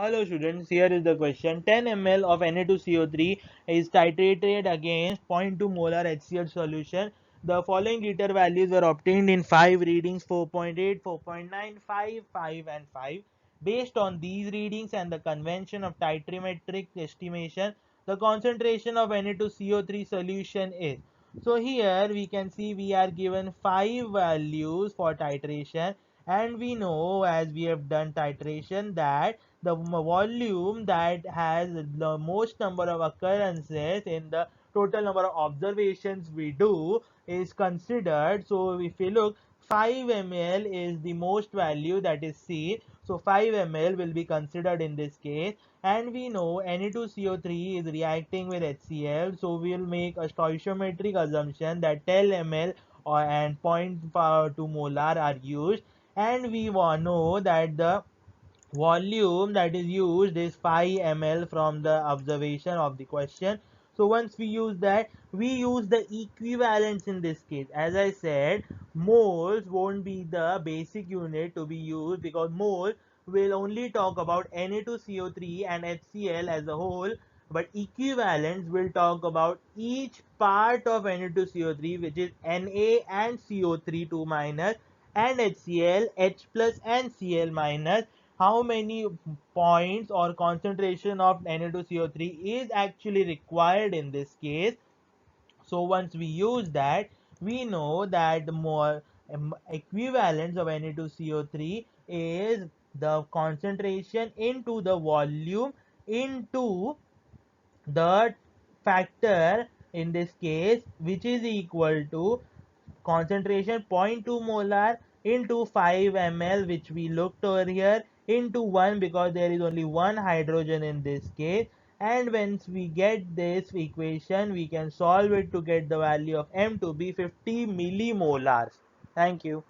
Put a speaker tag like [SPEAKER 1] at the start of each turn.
[SPEAKER 1] Hello students, here is the question. 10 ml of Na2CO3 is titrated against zero point 0.2 molar HCl solution. The following liter values were obtained in 5 readings: 4.8, 4.9, 5, 5 and 5. Based on these readings and the convention of titrimetric estimation, the concentration of Na2CO3 solution is. So here we can see we are given 5 values for titration, and we know, as we have done titration, that the volume that has the most number of occurrences in the total number of observations we do is considered. So if we look, 5 ml is the most value that is seen, so 5 ml will be considered in this case. And we know Na2CO3 is reacting with HCl, so we will make a stoichiometric assumption that 10 ml and 0.2 molar are used, and we want to know that the volume that is used is 5 ml from the observation of the question. So once we use that, we use the equivalents in this case. As I said, moles won't be the basic unit to be used, because mole will only talk about Na2CO3 and HCl as a whole, but equivalents will talk about each part of Na2CO3, which is Na and CO3 2 minus, and HCl, H plus and Cl minus. How many points or concentration of Na2CO3 is actually required in this case. So once we use that, we know that the more equivalence of Na2CO3 is the concentration into the volume into the factor, in this case, which is equal to concentration 0.2 molar into 5 ml, which we looked over here, into 1, because there is only one hydrogen in this case. And once we get this equation, we can solve it to get the value of M to be 50 millimolars. Thank you.